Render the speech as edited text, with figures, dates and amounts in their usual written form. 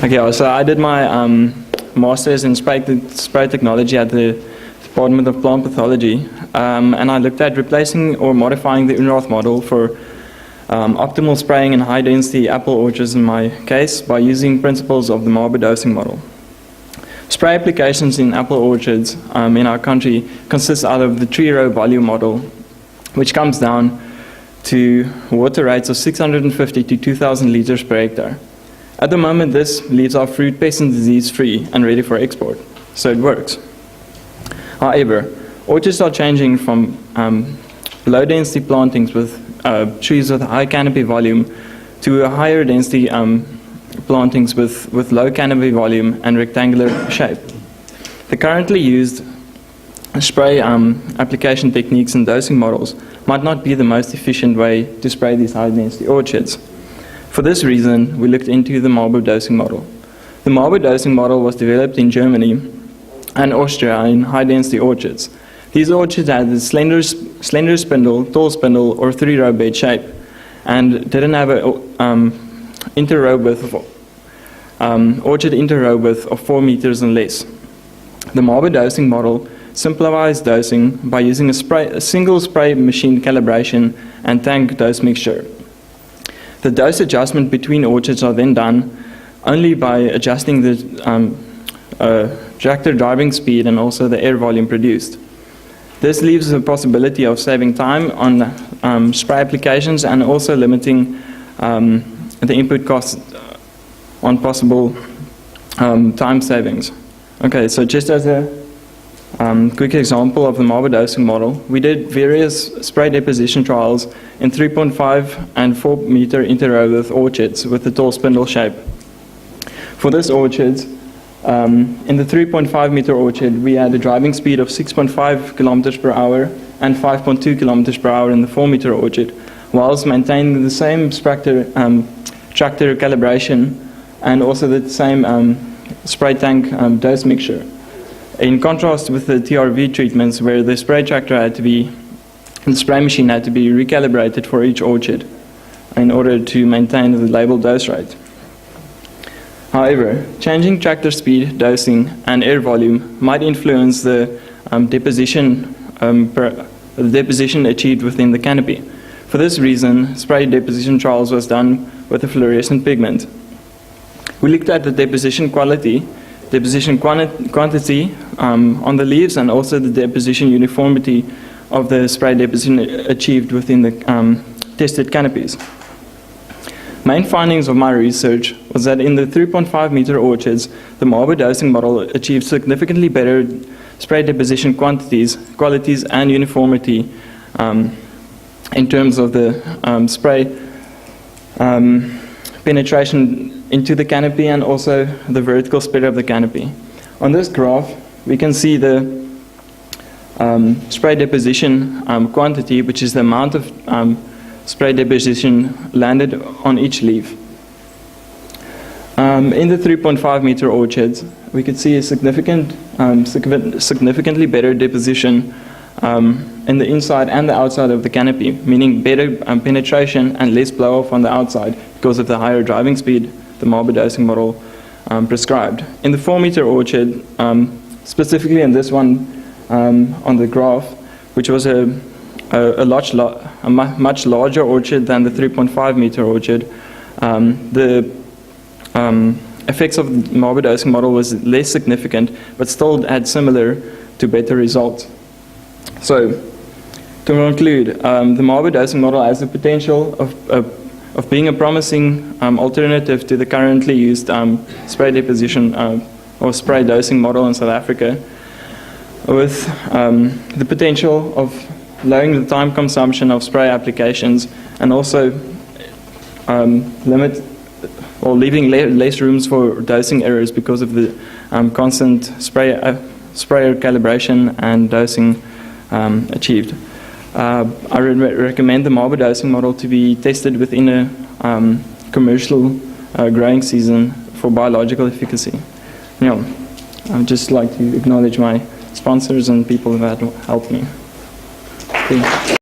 Okay, so I did my master's in spray technology at the Department of Plant Pathology, and I looked at replacing or modifying the Unrath model for optimal spraying in high-density apple orchards in my case by using principles of the Marber dosing model. Spray applications in apple orchards in our country consists out of the tree-row volume model, which comes down to water rates of 650 to 2,000 liters per hectare. At the moment, this leaves our fruit pest and disease free and ready for export, so it works. However, orchards are changing from low density plantings with trees with high canopy volume to a higher density plantings with low canopy volume and rectangular shape. The currently used spray application techniques and dosing models might not be the most efficient way to spray these high density orchards. For this reason, we looked into the Marber dosing model. The Marber dosing model was developed in Germany and Austria in high density orchards. These orchards had a slender spindle, tall spindle, or three-row bed shape, and didn't have an orchard interrow width of 4 meters and less. The Marber dosing model simplifies dosing by using a single spray machine calibration and tank dose mixture. The dose adjustment between orchards are then done only by adjusting the tractor driving speed and also the air volume produced. This leaves the possibility of saving time on spray applications and also limiting the input costs on possible time savings. Okay, so just as a quick example of the Marber dosing model, we did various spray deposition trials in 3.5 and 4 meter interrow with orchards with the tall spindle shape. For this orchard, in the 3.5 meter orchard, we had a driving speed of 6.5 kilometers per hour and 5.2 kilometers per hour in the 4 meter orchard, whilst maintaining the same tractor calibration and also the same spray tank dose mixture. In contrast with the TRV treatments, where the spray machine had to be recalibrated for each orchard in order to maintain the labeled dose rate. However, changing tractor speed, dosing, and air volume might influence the deposition achieved within the canopy. For this reason, spray deposition trials was done with a fluorescent pigment. We looked at the deposition quality, deposition quantity on the leaves, and also the deposition uniformity of the spray deposition achieved within the tested canopies. Main findings of my research was that in the 3.5 meter orchards, the Marber dosing model achieved significantly better spray deposition qualities, and uniformity in terms of the spray penetration into the canopy and also the vertical spread of the canopy. On this graph, we can see the spray deposition quantity, which is the amount of spray deposition landed on each leaf. In the 3.5 meter orchards, we could see a significantly better deposition in the inside and the outside of the canopy, meaning better penetration and less blow off on the outside because of the higher driving speed the Marber dosing model prescribed. In the 4 meter orchard, specifically in this one on the graph, which was a much larger orchard than the 3.5 meter orchard, the effects of the Marber dosing model was less significant, but still had similar to better results. So, to conclude, the Marber dosing model has the potential of being a promising alternative to the currently used spray deposition or spray dosing model in South Africa, with the potential of lowering the time consumption of spray applications and also leaving less rooms for dosing errors because of the constant sprayer calibration and dosing achieved. I recommend the Marber dosing model to be tested within a commercial growing season for biological efficacy. I'd just like to acknowledge my sponsors and people who have helped me.